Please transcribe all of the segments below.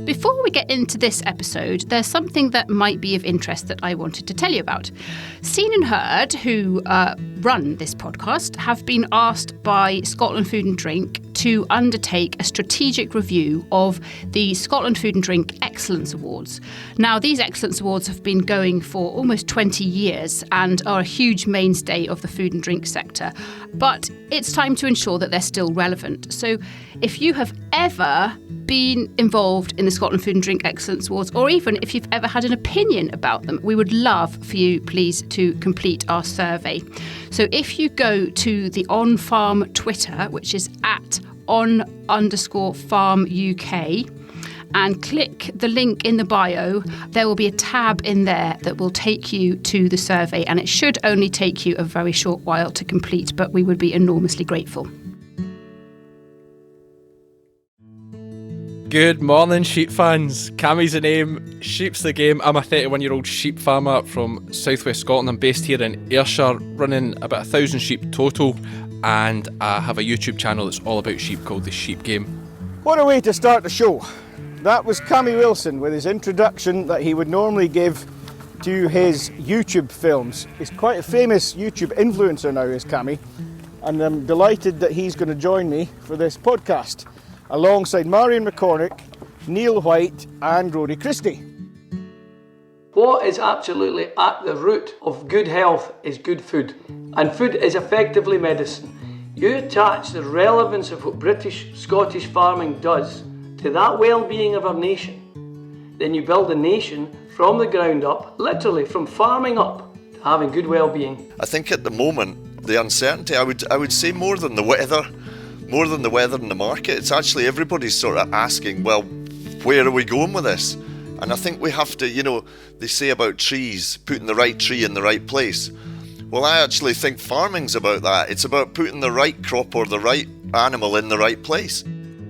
Before we get into this episode, there's something that might be of interest that I wanted to tell you about. Scene and Heard, who run this podcast, have been asked by Scotland Food and Drink to undertake a strategic review of the Scotland Food and Drink Excellence Awards. Now, these Excellence Awards have been going for almost 20 years and are a huge mainstay of the food and drink sector. But it's time to ensure that they're still relevant. So if you have ever been involved in the Scotland Food and Drink Excellence Awards, or even if you've ever had an opinion about them, we would love for you, please, to complete our survey. So if you go to the OnFARM Twitter, which is at @on_farm UK, and click the link in the bio, there will be a tab in there that will take you to the survey, and it should only take you a very short while to complete, but we would be enormously grateful. Good morning, sheep fans. Cammy's the name, sheep's the game. I'm a 31-year-old sheep farmer from southwest Scotland. I'm based here in Ayrshire, running about 1,000 sheep total, and I have a YouTube channel that's all about sheep called The Sheep Game. What a way to start the show. That was Cammy Wilson with his introduction that he would normally give to his YouTube films. He's quite a famous YouTube influencer now, is Cammy, and I'm delighted that he's going to join me for this podcast, alongside Marion MacCormick, Neil White and Rory Christie. What is absolutely at the root of good health is good food, and food is effectively medicine. You attach the relevance of what British Scottish farming does to that well-being of our nation, then you build a nation from the ground up, literally from farming up to having good well-being. I think at the moment, the uncertainty, I would say more than the weather in the market, it's actually everybody's sort of asking, well, where are we going with this? And I think we have to, they say about trees, putting the right tree in the right place. Well, I actually think farming's about that. It's about putting the right crop or the right animal in the right place.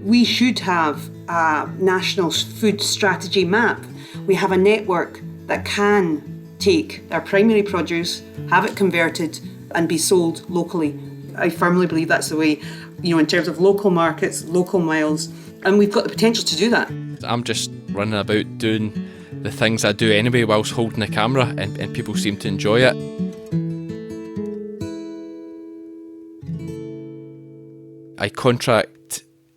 We should have a national food strategy map. We have a network that can take our primary produce, have it converted and be sold locally. I firmly believe that's the way, in terms of local markets, local miles, and we've got the potential to do that. I'm just running about doing the things I do anyway whilst holding the camera, and people seem to enjoy it. I contract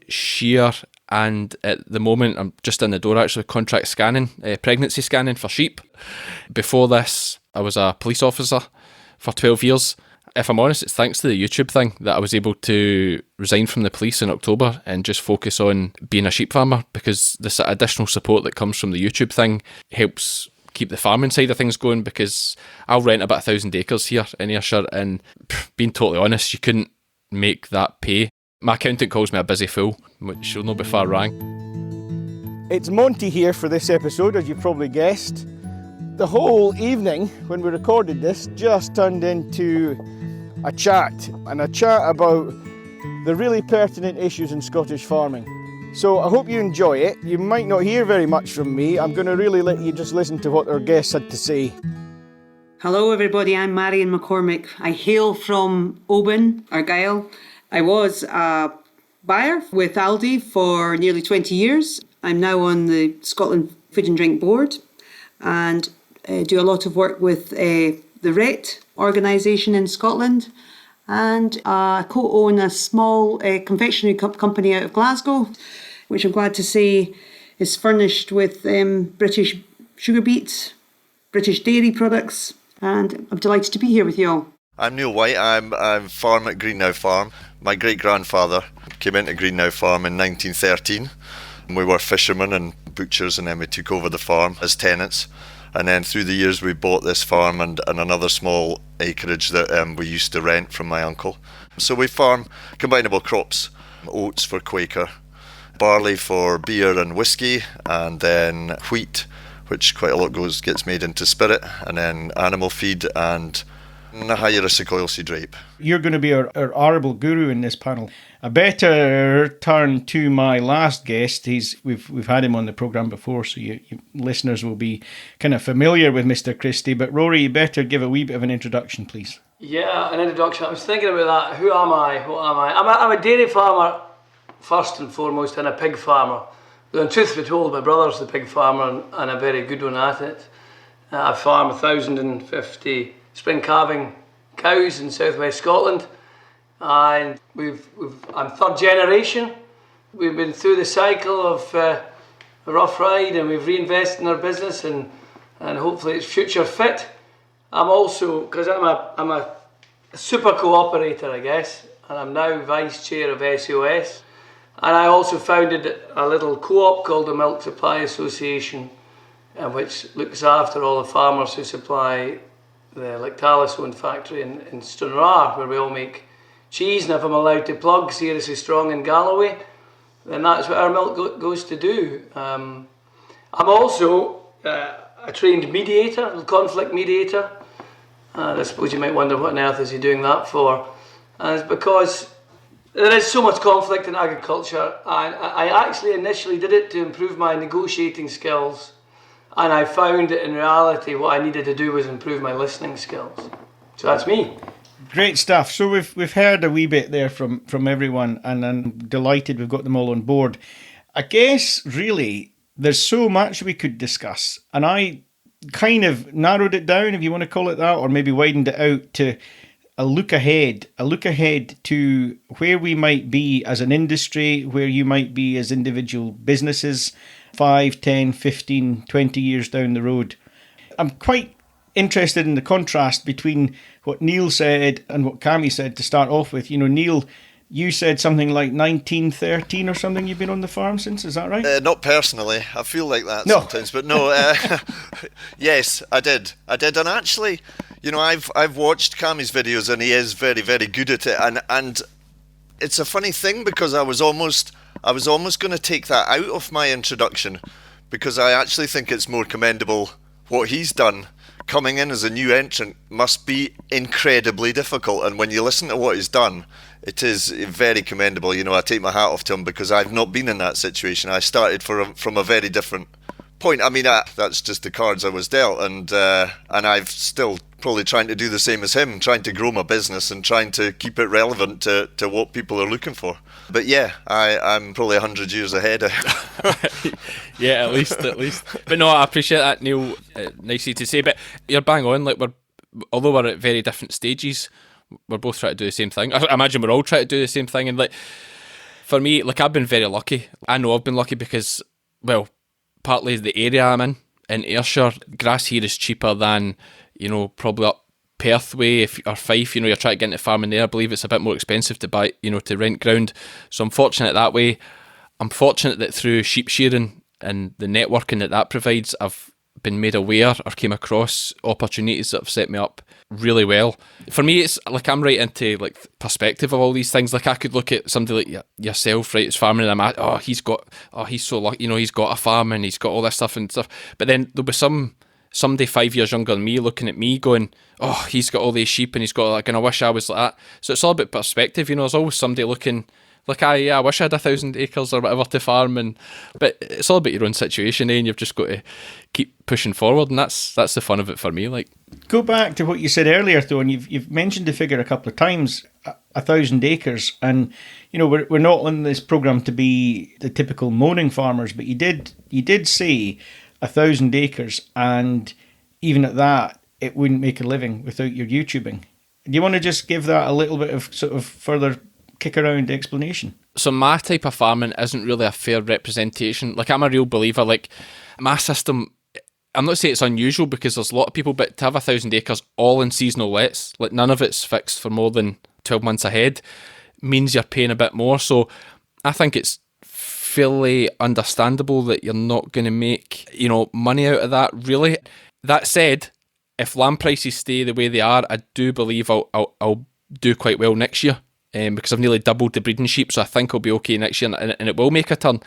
shear, and at the moment I'm just in the door actually contract scanning, pregnancy scanning for sheep. Before this I was a police officer for 12 years. If I'm honest, it's thanks to the YouTube thing that I was able to resign from the police in October and just focus on being a sheep farmer, because this additional support that comes from the YouTube thing helps keep the farming side of things going, because I'll rent about 1,000 acres here in Ayrshire, and being totally honest, you couldn't make that pay. My accountant calls me a busy fool, which will not be far wrong. It's Monty here for this episode, as you probably guessed. The whole evening when we recorded this just turned into a chat about the really pertinent issues in Scottish farming. So I hope you enjoy it. You might not hear very much from me. I'm going to really let you just listen to what our guests had to say. Hello everybody, I'm Marion MacCormick. I hail from Oban, Argyll. I was a buyer with Aldi for nearly 20 years. I'm now on the Scotland Food and Drink Board and do a lot of work with the RET organisation in Scotland, and I co-own a small confectionery company out of Glasgow, which I'm glad to say is furnished with British sugar beets, British dairy products, and I'm delighted to be here with you all. I'm Neil White. I'm farm at Greennow Farm. My great-grandfather came into Greennow Farm in 1913. We were fishermen and butchers, and then we took over the farm as tenants. And then through the years we bought this farm and another small acreage that we used to rent from my uncle. So we farm combinable crops, oats for Quaker, barley for beer and whiskey, and then wheat, which quite a lot gets made into spirit, and then animal feed and a high-risk oilseed rape. You're going to be our arable guru in this panel. I better turn to my last guest. We've had him on the programme before, so you listeners will be kind of familiar with Mr. Christie. But Rory, you better give a wee bit of an introduction, please. Yeah, an introduction. I was thinking about that. Who am I? What am I? I'm a dairy farmer first and foremost, and a pig farmer. Well, truth be told, my brother's the pig farmer and a very good one at it. I farm 1,050 spring calving cows in southwest Scotland, and I'm third generation. We've been through the cycle of a rough ride, and we've reinvested in our business, and hopefully it's future fit. I'm also, because I'm a super cooperator, I guess, and I'm now vice chair of SAOS. And I also founded a little co-op called the Milk Supply Association, which looks after all the farmers who supply the Lactalis owned factory in Stranraer, where we all make cheese. And if I'm allowed to plug Seriously Strong in Galloway, then that's what our milk goes to do. I'm also a trained mediator, a conflict mediator. I suppose you might wonder what on earth is he doing that for. And it's because there is so much conflict in agriculture, and I actually initially did it to improve my negotiating skills, and I found that in reality what I needed to do was improve my listening skills. So that's me. Great stuff. So we've heard a wee bit there from everyone, and I'm delighted we've got them all on board. I guess really there's so much we could discuss, and I kind of narrowed it down, if you want to call it that, or maybe widened it out to a look ahead to where we might be as an industry, where you might be as individual businesses 5, 10, 15, 20 years down the road. I'm quite interested in the contrast between what Neil said and what Cammy said to start off with. You know, Neil, you said something like 1913 or something you've been on the farm since, is that right? Not personally. I feel like that sometimes, but no. Yes, I did. And actually, you know, I've watched Cammy's videos, and he is very, very good at it. And it's a funny thing, because I was almost going to take that out of my introduction, because I actually think it's more commendable what he's done. Coming in as a new entrant must be incredibly difficult, and when you listen to what he's done, it is very commendable. You know, I take my hat off to him, because I've not been in that situation. I started from a very different point. I mean, that's just the cards I was dealt, and I've still probably trying to do the same as him, trying to grow my business and trying to keep it relevant to what people are looking for. But yeah, I'm probably 100 years ahead. Yeah, at least. But no, I appreciate that, Neil. Nice of you to say, but you're bang on. Like, although we're at very different stages, we're both trying to do the same thing. I imagine we're all trying to do the same thing. And like, for me, like, I've been very lucky. I know I've been lucky because, well, partly the area I'm in Ayrshire, grass here is cheaper than, you know, probably up Perth way or Fife. You know, you're trying to get into farming there. I believe it's a bit more expensive to buy, you know, to rent ground. So I'm fortunate that way. I'm fortunate that through sheep shearing and the networking that provides, I've been made aware or came across opportunities that have set me up really well. For me, it's like I'm right into like perspective of all these things. Like, I could look at somebody like yourself, right, as farming, and I'm at, he's so lucky, you know, he's got a farm and he's got all this stuff and stuff. But then there'll be somebody 5 years younger than me looking at me going, oh, he's got all these sheep and he's got, like, and I wish I was like that. So it's all about perspective, you know. There's always somebody looking like, I wish I had 1,000 acres or whatever to farm, but it's all about your own situation, and you've just got to keep pushing forward, and that's the fun of it for me. Like, go back to what you said earlier, though, and you've mentioned the figure a couple of times, 1,000 acres, and you know, we're not on this programme to be the typical moaning farmers, but you did say 1,000 acres, and even at that, it wouldn't make a living without your YouTubing. Do you want to just give that a little bit of sort of further kick around explanation? So my type of farming isn't really a fair representation. Like, I'm a real believer, like, my system, I'm not saying it's unusual because there's a lot of people, but to have 1,000 acres all in seasonal lets, like none of it's fixed for more than 12 months ahead, means you're paying a bit more. So I think it's fairly understandable that you're not going to make, you know, money out of that, really. That said, if lamb prices stay the way they are, I do believe I'll do quite well next year. Because I've nearly doubled the breeding sheep, so I think I'll be okay next year, and it will make a turn.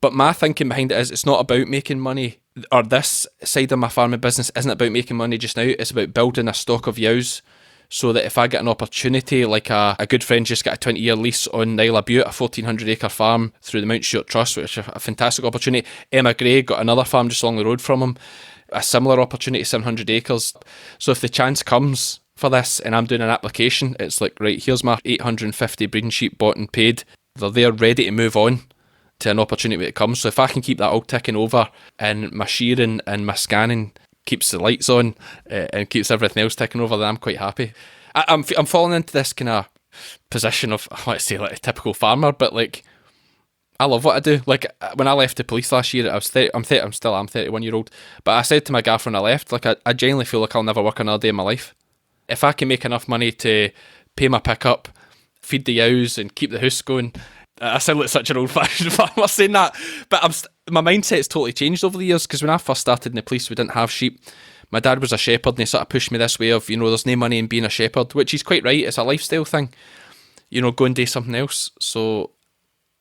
But my thinking behind it is, it's not about making money, or this side of my farming business isn't about making money just now. It's about building a stock of ewes, so that if I get an opportunity, like a good friend just got a 20-year lease on Isle of Bute, a 1,400-acre farm through the Mount Stewart Trust, which is a fantastic opportunity. Emma Gray got another farm just along the road from him, a similar opportunity, 700 acres. So if the chance comes for this and I'm doing an application, it's like, right, here's my 850 breeding sheep bought and paid. They're there ready to move on. to an opportunity when it comes. So if I can keep that all ticking over and my shearing and my scanning keeps the lights on and keeps everything else ticking over, then I'm quite happy. I'm falling into this kind of position of, I want to say, like a typical farmer, but like, I love what I do. Like, when I left the police last year, I'm 31-year-old, but I said to my gaffer when I left, like, I genuinely feel like I'll never work another day in my life. If I can make enough money to pay my pickup, feed the ewes and keep the house going, I sound like such an old-fashioned farmer saying that, but my mindset's totally changed over the years, because when I first started in the police, we didn't have sheep. My dad was a shepherd, and he sort of pushed me this way of, there's no money in being a shepherd, which he's quite right. It's a lifestyle thing, go and do something else. So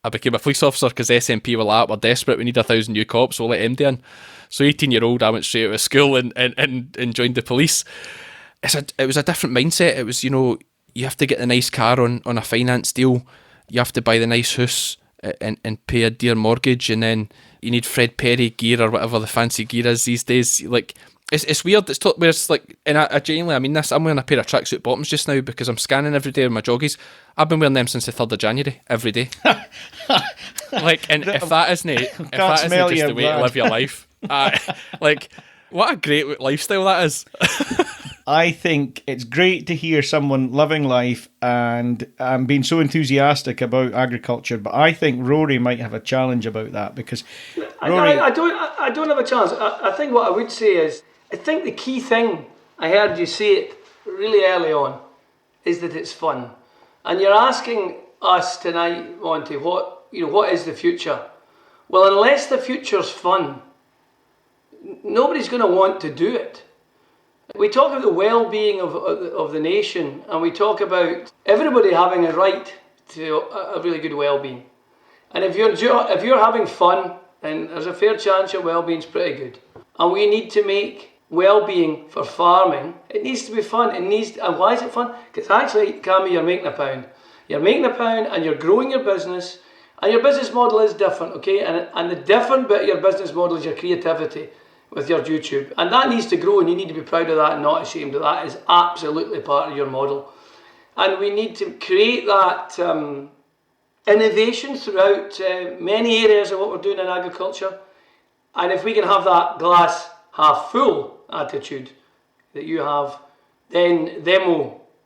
I became a police officer because SNP were like, we're desperate, we need 1,000 new cops, we'll let MD in. So 18-year-old, I went straight out of school and joined the police. It was a different mindset. It was, you have to get the nice car on a finance deal, you have to buy the nice house and pay a dear mortgage, and then you need Fred Perry gear or whatever the fancy gear is these days. Like, it's weird. Where it's like, and I genuinely, I mean this, I'm wearing a pair of tracksuit bottoms just now because I'm scanning every day with my joggies. I've been wearing them since the 3rd of January, every day. Like, and if that isn't just the way to live your life, like, what a great lifestyle that is. I think it's great to hear someone living life and being so enthusiastic about agriculture, but I think Rory might have a challenge about that, because Rory... I don't have a challenge. I think what I would say is, I think the key thing, I heard you say it really early on, is that it's fun. And you're asking us tonight, Monty, what is the future? Well, unless the future's fun, nobody's going to want to do it. We talk about the well-being of the nation, and we talk about everybody having a right to a really good well-being. And if you're having fun, then there's a fair chance your well-being's pretty good. And we need to make well-being for farming, it needs to be fun. And why is it fun? Because actually, Cammy, you're making a pound. You're making a pound and you're growing your business, and your business model is different, okay? And the different bit of your business model is your creativity with your YouTube. And that needs to grow, and you need to be proud of that and not ashamed of that. It's absolutely part of your model. And we need to create that innovation throughout many areas of what we're doing in agriculture. And if we can have that glass half full attitude that you have, then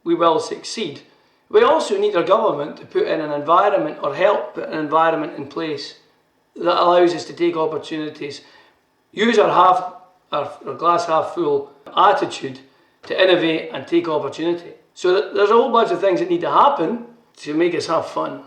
we will succeed. We also need our government to put in an environment, or help put an environment in place that allows us to take opportunities, use our glass half full attitude to innovate and take opportunity. So there's a whole bunch of things that need to happen to make us have fun,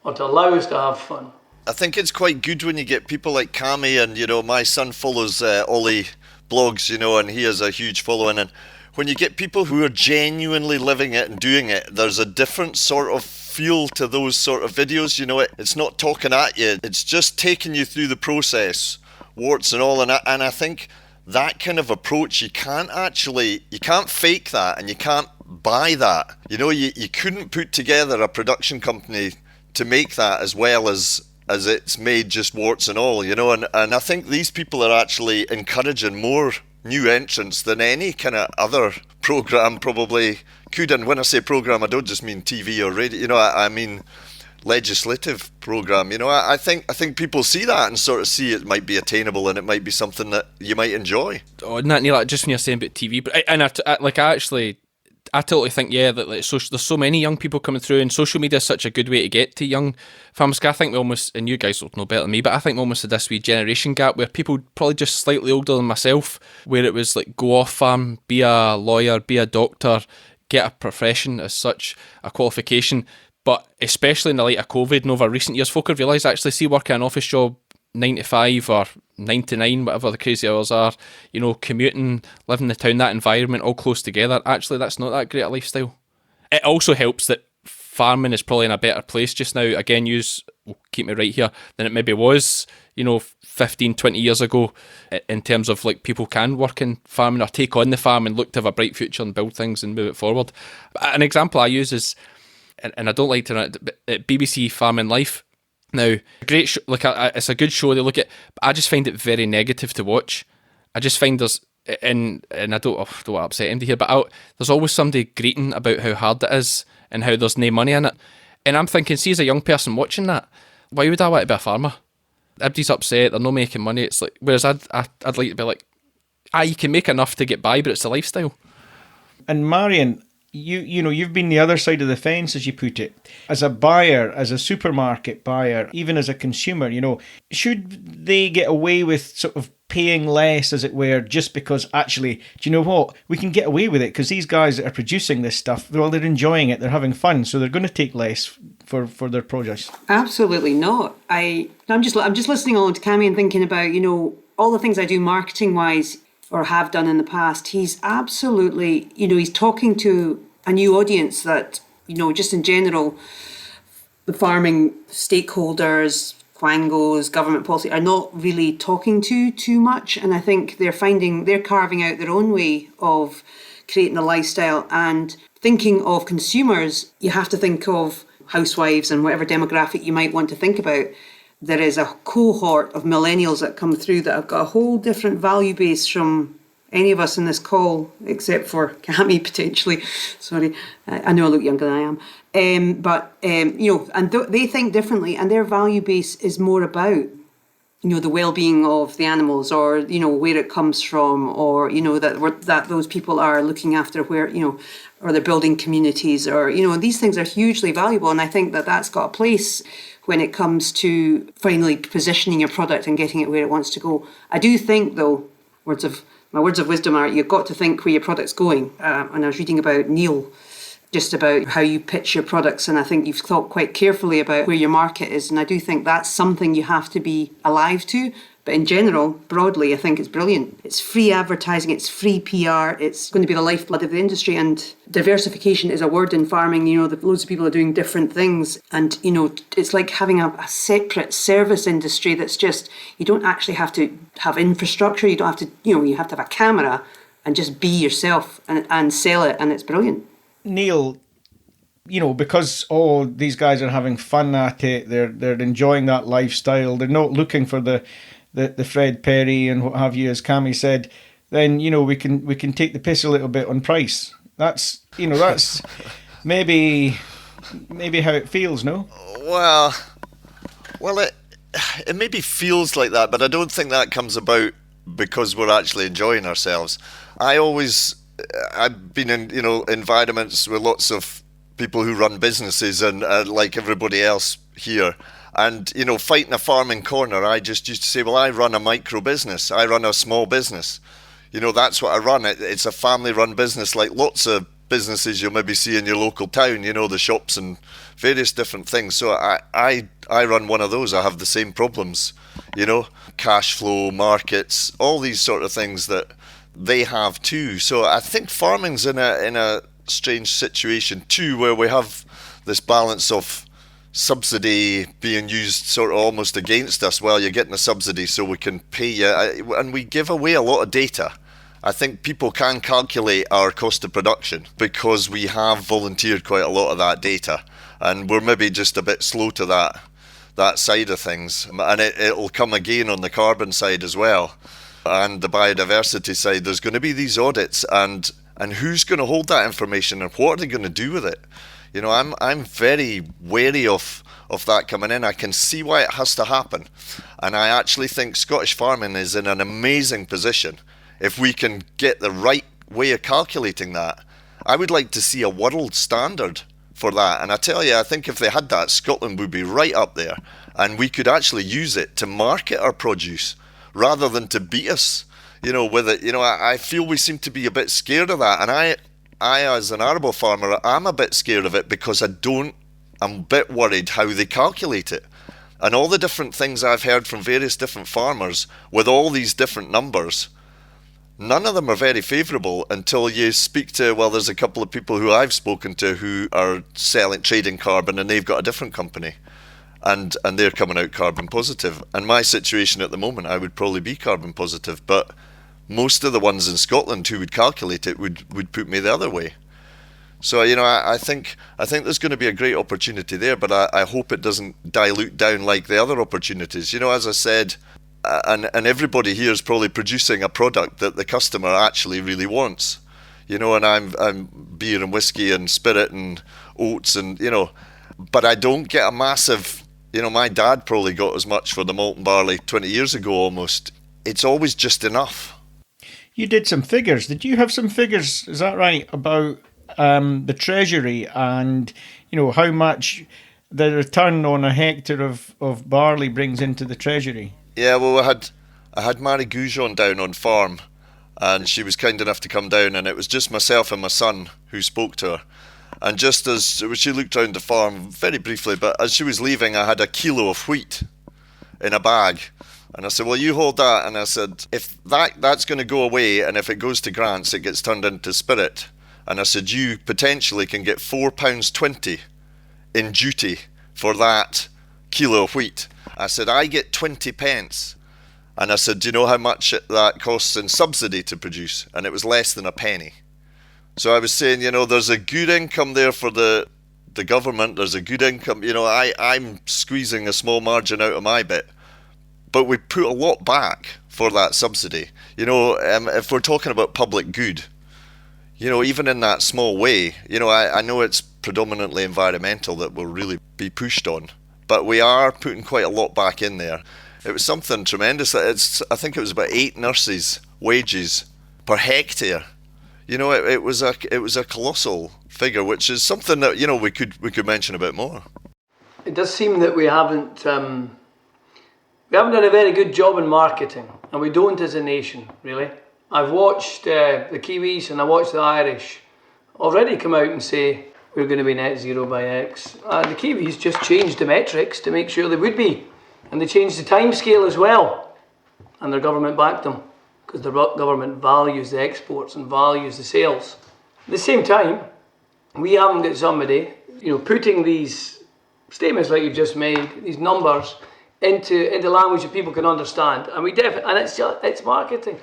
or to allow us to have fun. I think it's quite good when you get people like Cammy, and my son follows Ollie blogs, and he has a huge following, and when you get people who are genuinely living it and doing it, there's a different sort of feel to those sort of videos. It's not talking at you, it's just taking you through the process, warts and all, and I think that kind of approach, you can't fake that, and you can't buy that. You couldn't put together a production company to make that as well as it's made, just warts and all, and I think these people are actually encouraging more new entrants than any kind of other programme probably could. And when I say programme, I don't just mean TV or radio, I mean legislative programme. I think people see that and sort of see it might be attainable, and it might be something that you might enjoy. Oh, isn't that near, like, just when you're saying about TV, but I totally think, that there's so many young people coming through, and social media is such a good way to get to young farmers. I think we almost, and you guys will know better than me, but I think we almost had this wee generation gap where people probably just slightly older than myself, where it was like, go off farm, be a lawyer, be a doctor, get a profession as such, a qualification. But especially in the light of COVID and over recent years, folk have realised actually, see, working an office job 9 to 5 or 9 to 9, whatever the crazy hours are, commuting, living in the town, that environment, all close together, actually that's not that great a lifestyle. It also helps that farming is probably in a better place just now, again, will keep me right here, than it maybe was, 15, 20 years ago, in terms of, like, people can work in farming or take on the farm and look to have a bright future and build things and move it forward. An example I use is, and I don't like to run it, but BBC Farming Life. Now, great show, it's a good show to look at, but I just find it very negative to watch. I just find and I don't want to upset anybody here, but there's always somebody greeting about how hard it is and how there's no money in it. And I'm thinking, see, as a young person watching that, why would I want to be a farmer? Everybody's upset, they're not making money. It's like, whereas I'd like to be like, you can make enough to get by, but it's a lifestyle. And Marion, you know, you've been the other side of the fence, as you put it. As a buyer, as a supermarket buyer, even as a consumer, you know, should they get away with sort of paying less, as it were, just because actually, do you know what? We can get away with it because these guys that are producing this stuff, well, they're enjoying it, they're having fun, so they're going to take less for their produce. Absolutely not. I'm just listening along to Cammy and thinking about, you know, all the things I do marketing wise or have done in the past. He's absolutely, you know, he's talking to a new audience that, you know, just in general, the farming stakeholders, quangos, government policy are not really talking to too much. And I think they're carving out their own way of creating a lifestyle. And thinking of consumers, you have to think of housewives and whatever demographic you might want to think about. There is a cohort of millennials that come through that have got a whole different value base from any of us in this call, except for Cammy potentially. Sorry, I know I look younger than I am. You know, and they think differently, and their value base is more about, you know, the well-being of the animals, or, you know, where it comes from, or, you know, that those people are looking after where, you know, or they're building communities, or, you know, these things are hugely valuable. And I think that that's got a place when it comes to finally positioning your product and getting it where it wants to go. I do think, though, my words of wisdom are, you've got to think where your product's going. And I was reading about Neil, just about how you pitch your products, and I think you've thought quite carefully about where your market is, and I do think that's something you have to be alive to. But in general, broadly, I think it's brilliant. It's free advertising, it's free PR, it's going to be the lifeblood of the industry, and diversification is a word in farming. You know, that loads of people are doing different things, and, you know, it's like having a separate service industry that's just, you don't actually have to have infrastructure, you don't have to, you know, you have to have a camera and just be yourself and sell it, and it's brilliant. Neil, you know, because these guys are having fun at it, they're enjoying that lifestyle, they're not looking for the Fred Perry and what have you, as Cammy said, then, you know, we can take the piss a little bit on price. That's, you know, that's maybe how it feels, no? Well, it maybe feels like that, but I don't think that comes about because we're actually enjoying ourselves. I've been in, you know, environments with lots of people who run businesses and like everybody else here. And, you know, fighting a farming corner, I just used to say, well, I run a micro business. I run a small business. You know, that's what I run. It's a family-run business, like lots of businesses you'll maybe see in your local town, you know, the shops and various different things. So I run one of those. I have the same problems, you know, cash flow, markets, all these sort of things that they have too. So I think farming's in a strange situation too, where we have this balance of subsidy being used sort of almost against us. Well, you're getting a subsidy so we can pay you, and we give away a lot of data. I think people can calculate our cost of production because we have volunteered quite a lot of that data, and we're maybe just a bit slow to that side of things, and it'll come again on the carbon side as well, and the biodiversity side. There's going to be these audits, and who's going to hold that information, and what are they going to do with it? You know, I'm very wary of that coming in. I can see why it has to happen, and I actually think Scottish farming is in an amazing position if we can get the right way of calculating that. I would like to see a world standard for that, and I tell you, I think if they had that, Scotland would be right up there, and we could actually use it to market our produce rather than to beat us, you know, with it. You know, I feel we seem to be a bit scared of that, and I as an arable farmer, I'm a bit scared of it because I'm a bit worried how they calculate it. And all the different things I've heard from various different farmers with all these different numbers, none of them are very favourable until you speak to, well, there's a couple of people who I've spoken to who are trading carbon, and they've got a different company, and they're coming out carbon positive. And my situation at the moment, I would probably be carbon positive, but most of the ones in Scotland who would calculate it would put me the other way. So, you know, I think there's going to be a great opportunity there, but I hope it doesn't dilute down like the other opportunities. You know, as I said, and everybody here is probably producing a product that the customer actually really wants. You know, and I'm beer and whiskey and spirit and oats, and, you know, but I don't get a massive, My dad probably got as much for the malt and barley 20 years ago almost. It's always just enough. You did some figures. Did you have some figures, is that right, about the Treasury and, how much the return on a hectare of barley brings into the Treasury? Yeah, well, I had Mary Goujon down on farm, and she was kind enough to come down, and it was just myself and my son who spoke to her. And just as she looked around the farm very briefly, but as she was leaving, I had a kilo of wheat in a bag. And I said, well, you hold that. And I said, if that's going to go away, and if it goes to grants, it gets turned into spirit. And I said, you potentially can get £4.20 in duty for that kilo of wheat. I said, I get 20 pence. And I said, do you know how much that costs in subsidy to produce? And it was less than a penny. So I was saying, there's a good income there for the government. There's a good income. I'm squeezing a small margin out of my bit. But we put a lot back for that subsidy. If we're talking about public good, even in that small way, I know it's predominantly environmental that will really be pushed on. But we are putting quite a lot back in there. It was something tremendous. I think it was about 8 nurses' wages per hectare. It was a colossal figure, which is something that we could mention a bit more. It does seem that we haven't done a very good job in marketing, and we don't as a nation, really. I've watched the Kiwis and I watched the Irish already come out and say we're going to be net zero by X. The Kiwis just changed the metrics to make sure they would be, and they changed the time scale as well, and their government backed them, because the government values the exports and values the sales. At the same time, we haven't got somebody, putting these statements like you've just made, these numbers, into language that people can understand. And it's marketing.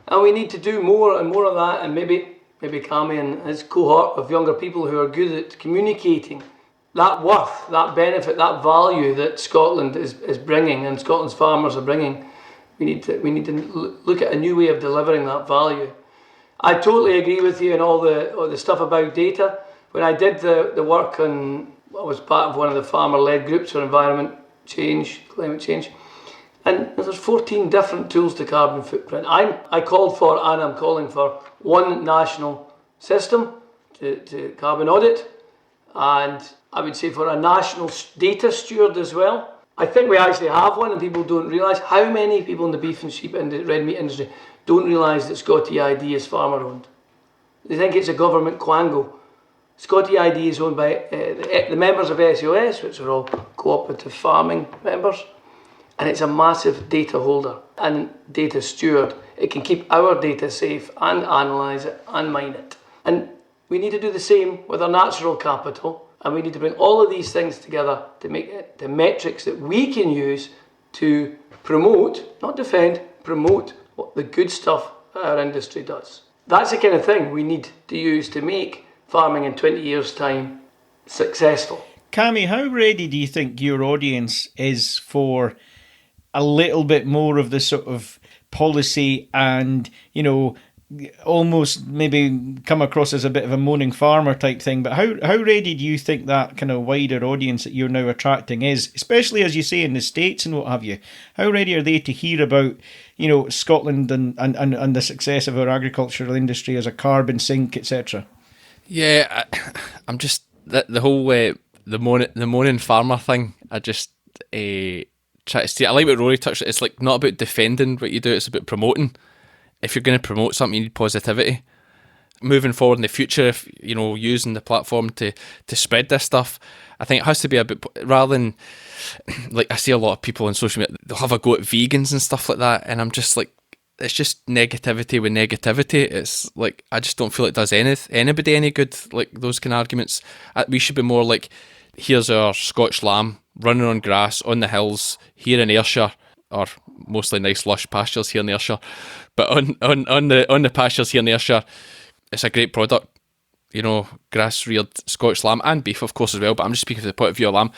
And we need to do more and more of that, and maybe Cammy and his cohort of younger people who are good at communicating that worth, that benefit, that value that Scotland is bringing and Scotland's farmers are bringing. We need to look at a new way of delivering that value. I totally agree with you on all the stuff about data. When I did the work on, I was part of one of the farmer-led groups for climate change, and there's 14 different tools to carbon footprint. I called for, and I'm calling for, one national system to carbon audit, and I would say for a national data steward as well. I think we actually have one, and people don't realise how many people in the beef and sheep and the red meat industry don't realise that Scotty ID is farmer owned. They think it's a government quango. Scotty ID is owned by the members of SAOS, which are all cooperative farming members, and it's a massive data holder and data steward. It can keep our data safe and analyse it and mine it. And we need to do the same with our natural capital, and we need to bring all of these things together to make it the metrics that we can use to promote, not defend, promote what the good stuff our industry does. That's the kind of thing we need to use to make farming in 20 years' time successful. Cammy, how ready do you think your audience is for a little bit more of the sort of policy and, almost maybe come across as a bit of a moaning farmer type thing, but how ready do you think that kind of wider audience that you're now attracting is, especially as you say in the States and what have you? How ready are they to hear about, Scotland and the success of our agricultural industry as a carbon sink, etc.? Yeah, I'm just the whole the moaning farmer thing. I just try to see. I like what Rory touched on. It's like not about defending what you do; it's about promoting. If you're going to promote something, you need positivity. Moving forward in the future, if using the platform to spread this stuff, I think it has to be a bit rather than like I see a lot of people on social media. They'll have a go at vegans and stuff like that, and I'm just like, it's just negativity with negativity. It's like I just don't feel it does anybody any good. Like those kind of arguments, we should be more like, here's our Scotch lamb running on grass on the hills here in Ayrshire, or mostly nice lush pastures here in Ayrshire. But on the pastures here in Ayrshire, it's a great product. Grass reared Scotch lamb and beef, of course, as well. But I'm just speaking from the point of view of lamb.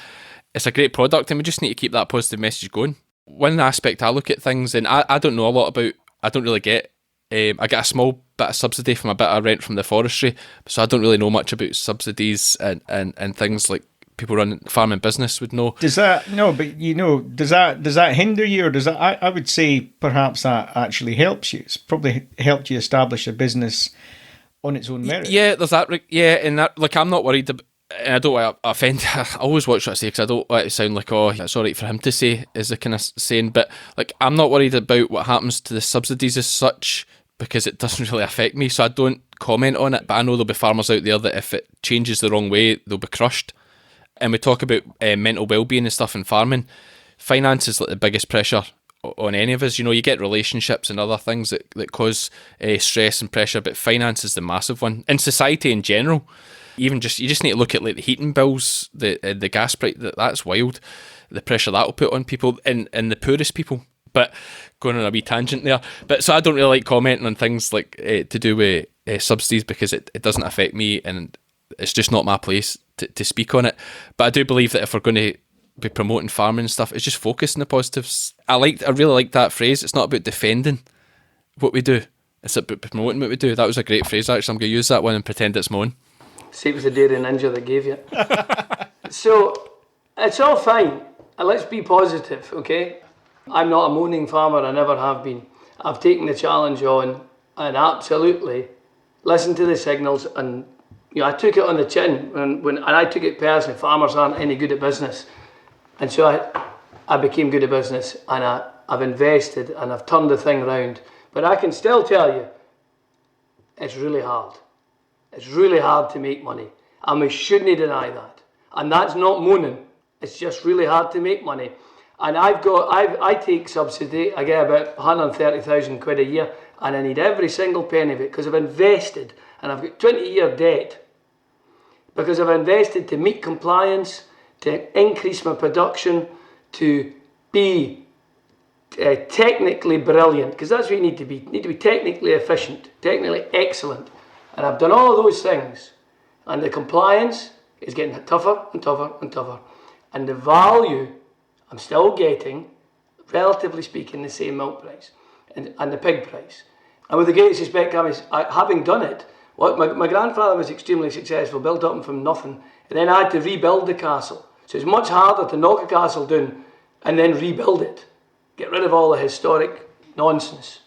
It's a great product, and we just need to keep that positive message going. One aspect I look at things, and I don't know a lot about. I don't really get. I get a small bit of subsidy from a bit of rent from the forestry, so I don't really know much about subsidies and things like people running farming business would know. Does that hinder you, or does that? I would say perhaps that actually helps you. It's probably helped you establish a business on its own merit. Yeah, there's that. Yeah, and that, like, I'm not worried about, and I don't want to offend. I always watch what I say because I don't want it to sound like, oh, that's all right for him to say, is the kind of saying. But like, I'm not worried about what happens to the subsidies as such, because it doesn't really affect me, so I don't comment on it. But I know there'll be farmers out there that if it changes the wrong way, they'll be crushed. And we talk about mental well-being and stuff in farming. Finance is like the biggest pressure on any of us. You know, you get relationships and other things that cause stress and pressure, but finance is the massive one in society in general. Even just, you just need to look at like the heating bills, the gas price. That's wild. The pressure that will put on people and the poorest people. But going on a wee tangent there. But so I don't really like commenting on things like to do with subsidies, because it doesn't affect me and it's just not my place to speak on it. But I do believe that if we're going to be promoting farming and stuff, it's just focus on the positives. I really like that phrase. It's not about defending what we do, it's about promoting what we do. That was a great phrase, actually. I'm going to use that one and pretend it's mine. See, it was the Dairy Ninja that gave you. So it's all fine, and let's be positive, okay? I'm not a moaning farmer, I never have been. I've taken the challenge on and absolutely listened to the signals, and I took it on the chin and I took it personally. Farmers aren't any good at business, and so I became good at business, and I've invested and I've turned the thing around. But I can still tell you, it's really hard. It's really hard to make money, and we shouldn't deny that. And that's not moaning. It's just really hard to make money. And I take subsidy. I get about 130,000 quid a year, and I need every single penny of it because I've invested, and I've got 20-year debt because I've invested to meet compliance, to increase my production, to be technically brilliant, because that's what you need to be. You need to be technically efficient, technically excellent. And I've done all those things, and the compliance is getting tougher and tougher and tougher. And the value I'm still getting, relatively speaking, the same milk price and the pig price. And with the greatest respect, Cammy, having done it, my grandfather was extremely successful, built up from nothing, and then I had to rebuild the castle. So it's much harder to knock a castle down and then rebuild it. Get rid of all the historic nonsense.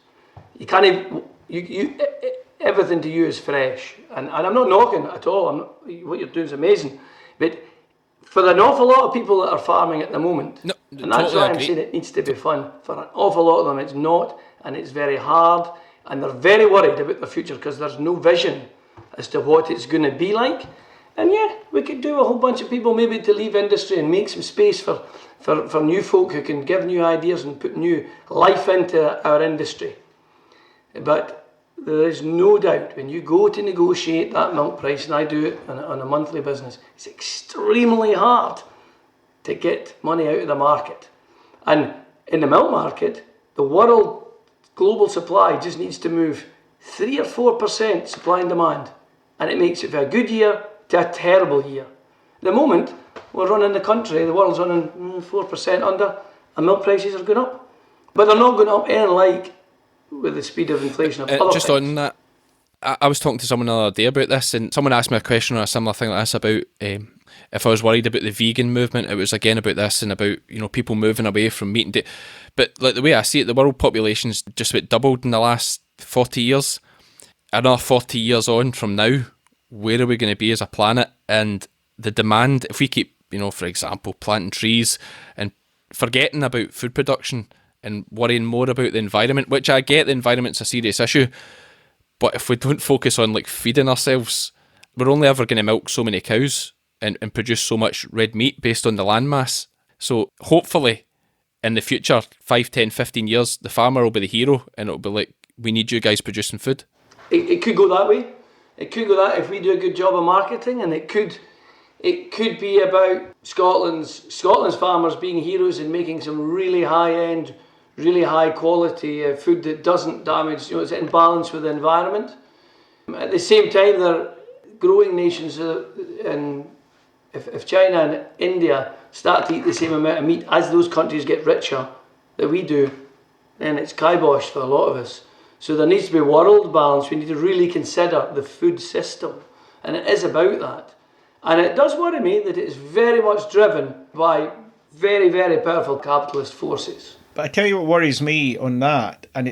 You can't, everything to you is fresh. And I'm not knocking at all. What you're doing is amazing. But for an awful lot of people that are farming at the moment, no, and that's why I'm saying it needs to be fun. For an awful lot of them, it's not, and it's very hard, and they're very worried about the future because there's no vision as to what it's going to be like. And yeah, we could do a whole bunch of people maybe to leave industry and make some space for new folk who can give new ideas and put new life into our industry. But there is no doubt when you go to negotiate that milk price, and I do it on a monthly business, it's extremely hard to get money out of the market. And in the milk market, the world global supply just needs to move 3 or 4% supply and demand, and it makes it for a good year to a terrible year. At the moment, we're running the country, the world's running 4% under, and milk prices are going up. But they're not going up anything like with the speed of inflation of other just things. On that, I was talking to someone the other day about this, and someone asked me a question on a similar thing like this about if I was worried about the vegan movement. It was again about this and about people moving away from meat and but like the way I see it, the world population's just about doubled in the last 40 years. Another 40 years on from now, where are we going to be as a planet? And the demand, if we keep for example planting trees and forgetting about food production and worrying more about the environment, which I get the environment's a serious issue, but if we don't focus on like feeding ourselves, we're only ever going to milk so many cows and produce so much red meat based on the land mass. So hopefully in the future, 5, 10, 15 years, the farmer will be the hero, and it'll be like, we need you guys producing food. It could go that way. It could go that if we do a good job of marketing, and it could be about Scotland's farmers being heroes and making some really high-end, really high-quality food that doesn't damage, it's in balance with the environment. At the same time, they're growing nations, and if China and India start to eat the same amount of meat as those countries get richer that we do, then it's kibosh for a lot of us. So there needs to be world balance. We need to really consider the food system, and it is about that. And it does worry me that it's very much driven by very, very powerful capitalist forces. But I tell you what worries me on that, and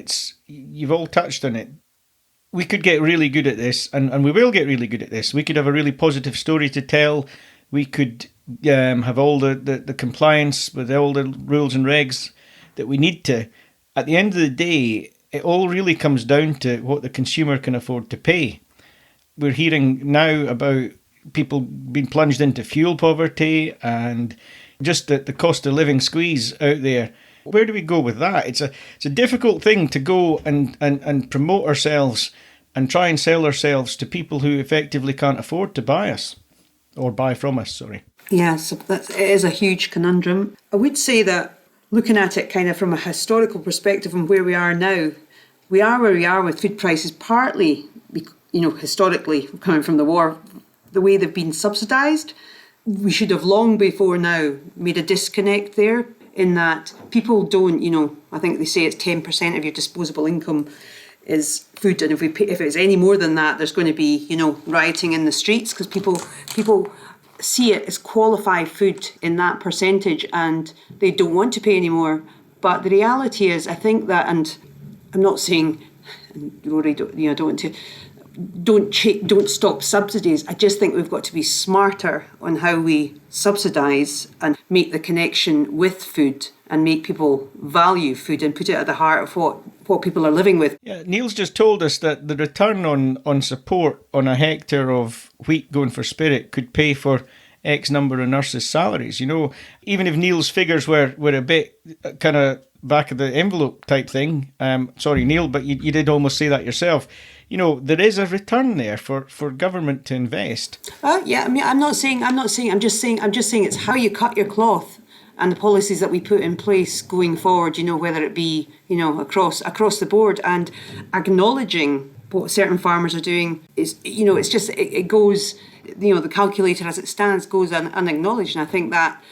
you've all touched on it. We could get really good at this, and we will get really good at this. We could have a really positive story to tell. We could have all the compliance with all the rules and regs that we need to. At the end of the day, it all really comes down to what the consumer can afford to pay. We're hearing now about people being plunged into fuel poverty and just the cost of living squeeze out there. Where do we go with that? It's a difficult thing to go and promote ourselves and try and sell ourselves to people who effectively can't afford to buy us, or buy from us, sorry. Yes, it is a huge conundrum. I would say that looking at it kind of from a historical perspective and where we are now, we are where we are with food prices partly, historically, coming from the war, the way they've been subsidised. We should have long before now made a disconnect there, in that people don't, I think they say it's 10% of your disposable income is food, and if it's any more than that, there's going to be, rioting in the streets, because people see it as qualified food in that percentage and they don't want to pay anymore. But the reality is, I think that, and I'm not saying, Rory, don't stop subsidies. I just think we've got to be smarter on how we subsidise and make the connection with food and make people value food and put it at the heart of what people are living with. Yeah, Neil's just told us that the return on support on a hectare of wheat going for spirit could pay for X number of nurses' salaries. Even if Neil's figures were a bit kind of back of the envelope type thing. Sorry, Neil, but you did almost say that yourself. There is a return there for government to invest. Yeah, I mean, I'm just saying it's how you cut your cloth and the policies that we put in place going forward, whether it be, across the board, and acknowledging what certain farmers are doing is, it's just, it goes, the calculator as it stands goes unacknowledged. And I think that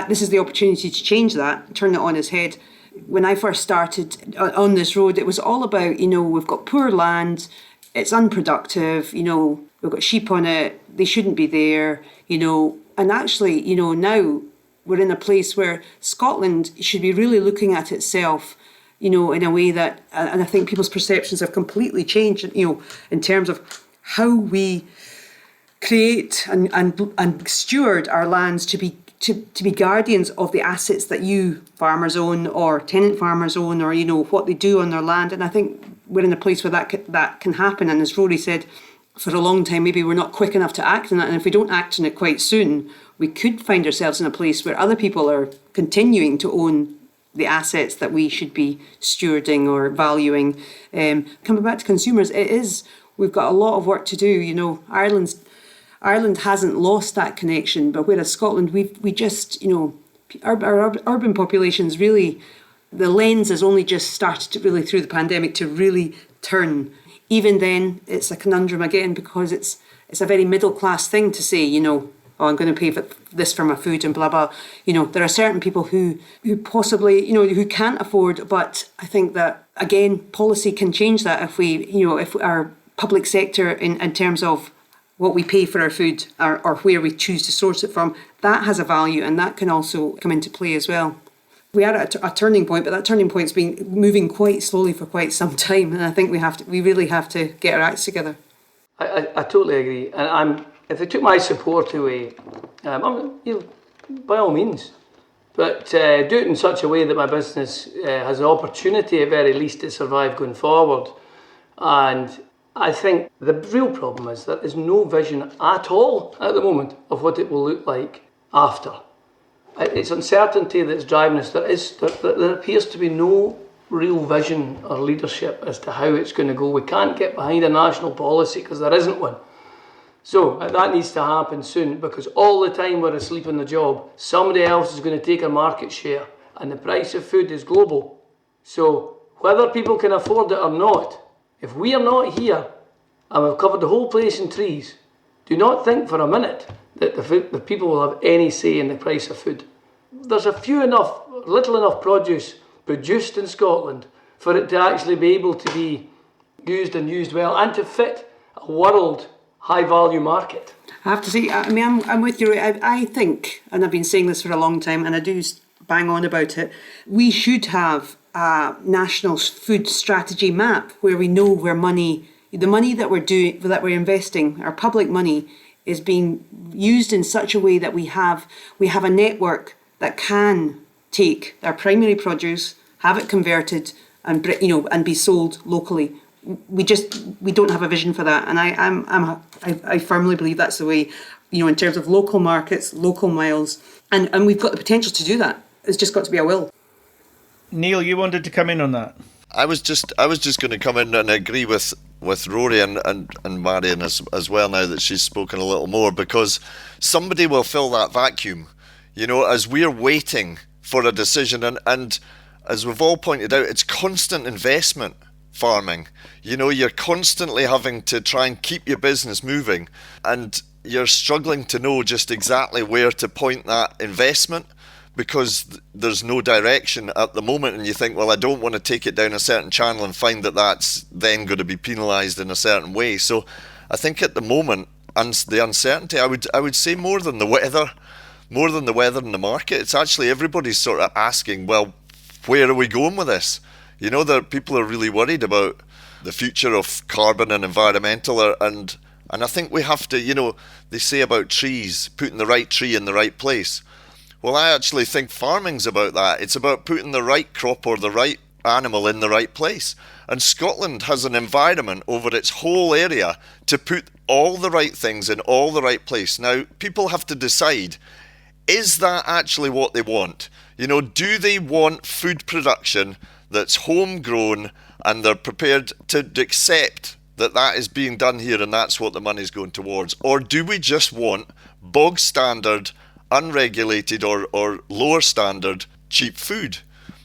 this is the opportunity to change that, turn it on its head. When I first started on this road, it was all about, we've got poor land, it's unproductive, we've got sheep on it, they shouldn't be there, and actually, now we're in a place where Scotland should be really looking at itself, in a way that, and I think people's perceptions have completely changed, in terms of how we create and steward our lands to be guardians of the assets that you farmers own or tenant farmers own, or what they do on their land. And I think we're in a place where that can happen. And as Rory said, for a long time maybe we're not quick enough to act on it, and if we don't act on it quite soon, we could find ourselves in a place where other people are continuing to own the assets that we should be stewarding or valuing. Coming back to consumers, we've got a lot of work to do. Ireland hasn't lost that connection, but whereas Scotland, we just, our urban populations really, the lens has only just started to really, through the pandemic, to really turn. Even then, it's a conundrum again, because it's a very middle class thing to say, I'm going to pay for this for my food and blah, blah. There are certain people who possibly, who can't afford, but I think that, again, policy can change that if if our public sector in terms of what we pay for our food or where we choose to source it from, that has a value, and that can also come into play as well. We are at a turning point, but that turning point's been moving quite slowly for quite some time, and I think we really have to get our acts together. I totally agree, and if they took my support away, by all means, but do it in such a way that my business has the opportunity, at very least, to survive going forward. And I think the real problem is that there's no vision at all at the moment of what it will look like after. It's uncertainty that's driving us. There appears to be no real vision or leadership as to how it's going to go. We can't get behind a national policy because there isn't one. So that needs to happen soon, because all the time we're asleep on the job, somebody else is going to take a market share, and the price of food is global. So whether people can afford it or not, if we are not here and we've covered the whole place in trees, do not think for a minute that the people will have any say in the price of food. There's little enough produce produced in Scotland for it to actually be able to be used and used well, and to fit a world high value market. I have to say, I mean, I'm with you. I think, and I've been saying this for a long time, and I do bang on about it, we should have a national food strategy map where we know where the money that we're investing, our public money, is being used in such a way that we have a network that can take our primary produce, have it converted, and be sold locally. We don't have a vision for that, and I firmly believe that's the way. In terms of local markets, local miles, and we've got the potential to do that. It's just got to be a will. Neil, you wanted to come in on that. I was just going to come in and agree with Rory and Marion as well, now that she's spoken a little more, because somebody will fill that vacuum, as we're waiting for a decision, and as we've all pointed out, it's constant investment, farming. You're constantly having to try and keep your business moving, and you're struggling to know just exactly where to point that investment, because there's no direction at the moment, and you think, well, I don't want to take it down a certain channel and find that that's then going to be penalised in a certain way. So I think at the moment, the uncertainty, I would say more than the weather in the market, it's actually everybody's sort of asking, well, where are we going with this? That people are really worried about the future of carbon and environmental, and I think we have to, they say about trees, putting the right tree in the right place. Well, I actually think farming's about that. It's about putting the right crop or the right animal in the right place. And Scotland has an environment over its whole area to put all the right things in all the right place. Now, people have to decide, is that actually what they want? Do they want food production that's homegrown and they're prepared to accept that is being done here and that's what the money's going towards? Or do we just want bog standard, unregulated or lower standard cheap food?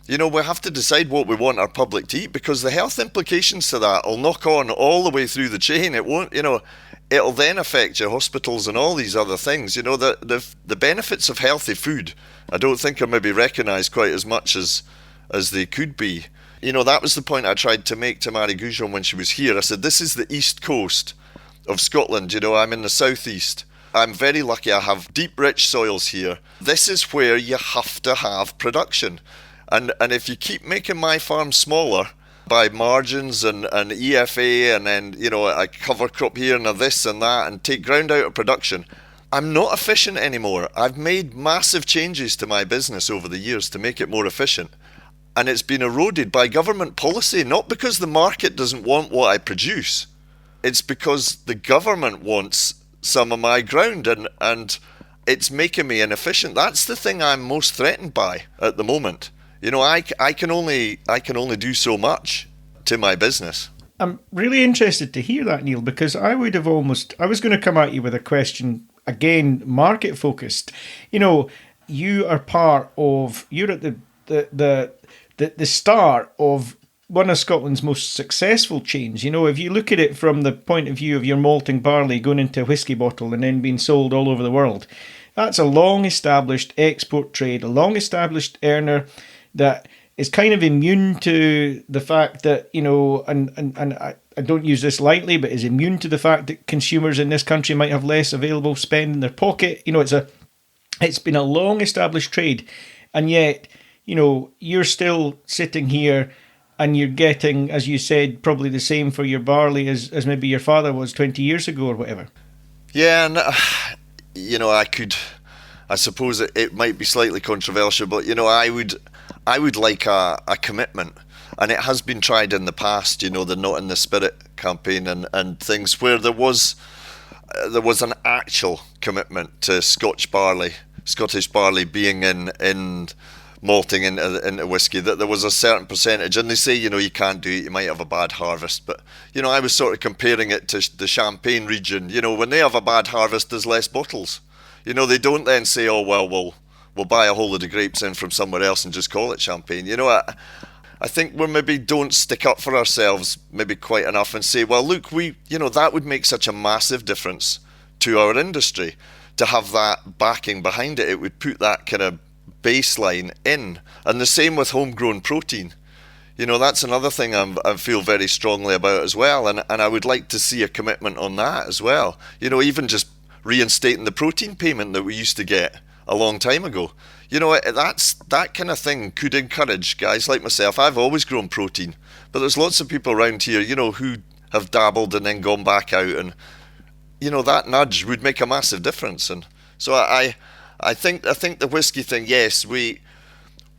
We have to decide what we want our public to eat, because the health implications to that will knock on all the way through the chain. It won't, it'll then affect your hospitals and all these other things. The benefits of healthy food, I don't think are maybe recognised quite as much as they could be. That was the point I tried to make to Marie Goujon when she was here. I said, this is the east coast of Scotland. I'm in the southeast. I'm very lucky I have deep, rich soils here. This is where you have to have production. And if you keep making my farm smaller by margins and EFA and then, a cover crop here and a this and that, and take ground out of production, I'm not efficient anymore. I've made massive changes to my business over the years to make it more efficient. And it's been eroded by government policy, not because the market doesn't want what I produce. It's because the government wants some of my ground, and it's making me inefficient. That's the thing I'm most threatened by at the moment. I can only do so much to my business. I'm really interested to hear that, Neil, because I was going to come at you with a question, again, market focused. You're at the start of one of Scotland's most successful chains. If you look at it from the point of view of your malting barley going into a whiskey bottle and then being sold all over the world, that's a long-established export trade, a long-established earner that is kind of immune to the fact that, and I don't use this lightly, but is immune to the fact that consumers in this country might have less available spend in their pocket. It's been a long-established trade, and yet, you're still sitting here and you're getting, as you said, probably the same for your barley as maybe your father was 20 years ago or whatever. Yeah, and I suppose it might be slightly controversial, but I would like a commitment, and it has been tried in the past. The Not in the Spirit campaign and things where there was an actual commitment to Scottish barley being in malting into whiskey, that there was a certain percentage, and they say, you can't do it, you might have a bad harvest, but, I was sort of comparing it to the Champagne region. When they have a bad harvest, there's less bottles. They don't then say, oh, well, we'll buy a whole load of grapes in from somewhere else and just call it Champagne. I think we maybe don't stick up for ourselves maybe quite enough and say, well, look, that would make such a massive difference to our industry to have that backing behind it. It would put that kind of baseline in. And the same with homegrown protein. That's another thing I feel very strongly about as well, and I would like to see a commitment on that as well. Even just reinstating the protein payment that we used to get a long time ago. You know, that kind of thing could encourage guys like myself. I've always grown protein, but there's lots of people around here, you know, who have dabbled and then gone back out, and you know, that nudge would make a massive difference. And so I think the whiskey thing, yes, we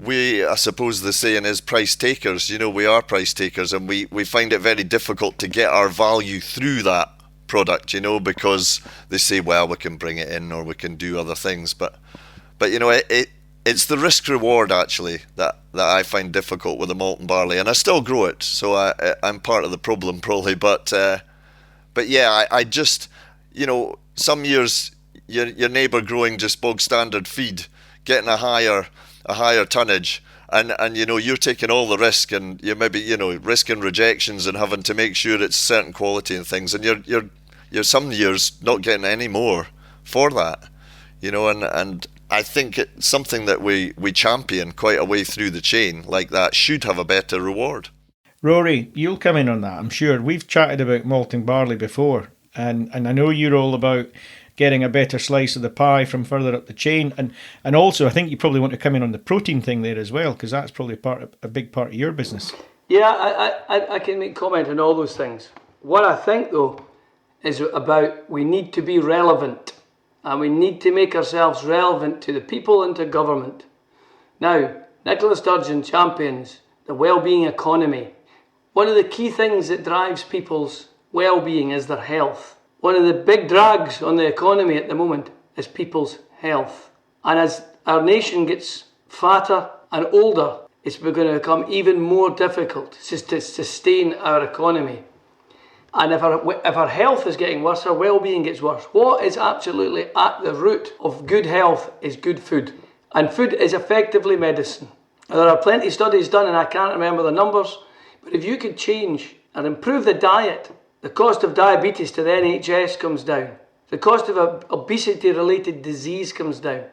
I suppose the saying is price takers. You know, we are price takers, and we find it very difficult to get our value through that product, you know, because they say, well, we can bring it in or we can do other things, but you know, it's the risk reward actually that I find difficult with the malt and barley, and I still grow it, so I'm part of the problem probably, but yeah, I just, you know, some years your neighbour growing just bog standard feed, getting a higher tonnage, and you know, you're taking all the risk, and you're maybe, you know, risking rejections and having to make sure it's certain quality and things, and you're some years not getting any more for that, you know, and I think it's something that we champion quite a way through the chain, like that should have a better reward. Rory, you'll come in on that, I'm sure. We've chatted about malting barley before, and I know you're all about getting a better slice of the pie from further up the chain, and also I think you probably want to come in on the protein thing there as well, because that's probably a big part of your business. Yeah, I can make comment on all those things. What I think though is about we need to be relevant, and we need to make ourselves relevant to the people and to government. Now, Nicola Sturgeon champions the well-being economy. One of the key things that drives people's well-being is their health. One of the big drags on the economy at the moment is people's health. And as our nation gets fatter and older, it's going to become even more difficult to sustain our economy. And if our health is getting worse, our well-being gets worse. What is absolutely at the root of good health is good food. And food is effectively medicine. Now, there are plenty of studies done, and I can't remember the numbers, but if you could change and improve the diet, the cost of diabetes to the NHS comes down. The cost of obesity-related disease comes down.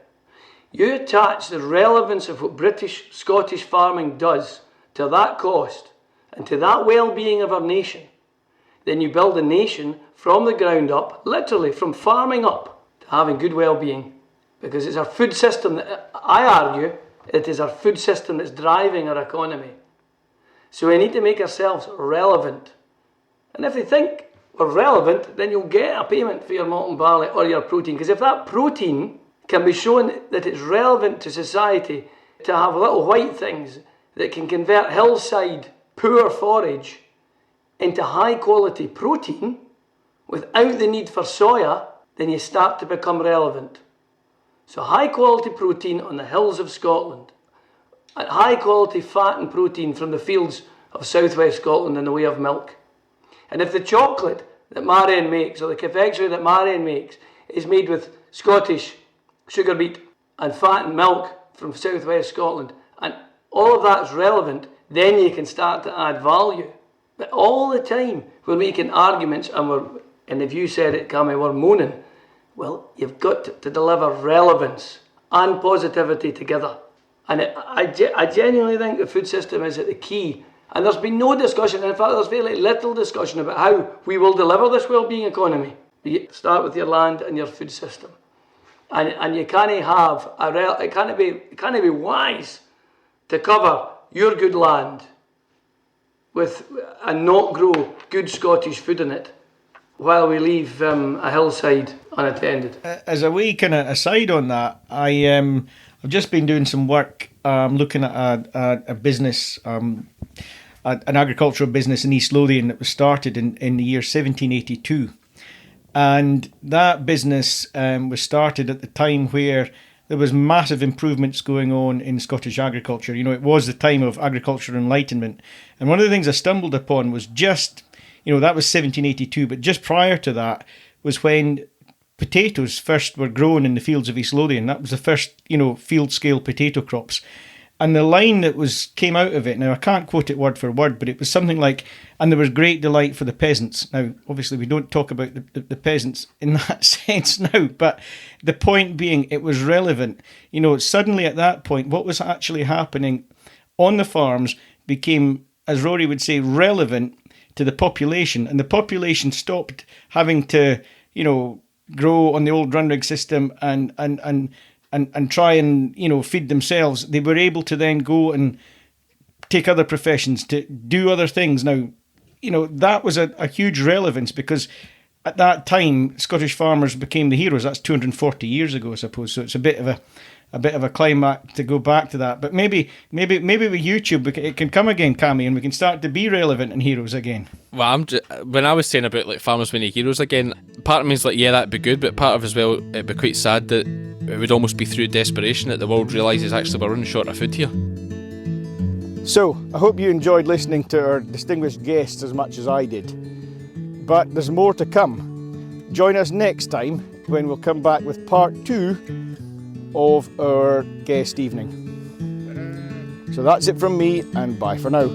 You attach the relevance of what British, Scottish farming does to that cost and to that well-being of our nation, then you build a nation from the ground up, literally from farming up to having good well-being. Because it's our food system that, I argue, it is our food system that's driving our economy. So we need to make ourselves relevant. And if they think we're relevant, then you'll get a payment for your malt and barley or your protein. Because if that protein can be shown that it's relevant to society, to have little white things that can convert hillside poor forage into high quality protein without the need for soya, then you start to become relevant. So high quality protein on the hills of Scotland, and high quality fat and protein from the fields of southwest Scotland in the way of milk. And if the chocolate that Marion makes, or the confectionery that Marion makes, is made with Scottish sugar beet and fat and milk from southwest Scotland, and all of that's relevant, then you can start to add value. But all the time we're making arguments, and if you said it, Cammy, we're moaning. Well, you've got to deliver relevance and positivity together. And I genuinely think the food system is at the key. And there's been no discussion, in fact there's very little discussion about how we will deliver this well-being economy. You start with your land and your food system. And you can't have, it can't be wise to cover your good land and not grow good Scottish food in it while we leave a hillside unattended. As a wee kind of aside on that, I've just been doing some work looking at a business, an agricultural business in East Lothian that was started in the year 1782. And that business was started at the time where there was massive improvements going on in Scottish agriculture. You know, it was the time of agricultural enlightenment. And one of the things I stumbled upon was just, you know, that was 1782, but just prior to that was when potatoes first were grown in the fields of East Lothian. That was the first, you know, field scale potato crops. And the line that came out of it, now I can't quote it word for word, but it was something like, and there was great delight for the peasants. Now, obviously we don't talk about the peasants in that sense now, but the point being it was relevant. You know, suddenly at that point, what was actually happening on the farms became, as Rory would say, relevant to the population. And the population stopped having to, you know, grow on the old run rig system and try and feed themselves, they were able to then go and take other professions, to do other things. Now, that was a huge relevance, because at that time Scottish farmers became the heroes. That's 240 years ago, I suppose. So it's a bit of a climactic to go back to that. But maybe with YouTube it can come again, Cammy, and we can start to be relevant and heroes again. Well, when I was saying about like farmers being heroes again, part of me is like, yeah, that'd be good, but part of as well, it'd be quite sad that it would almost be through desperation that the world realises actually we're running short of food here. So, I hope you enjoyed listening to our distinguished guests as much as I did. But there's more to come. Join us next time when we'll come back with part 2 of our guest evening. So that's it from me, and bye for now.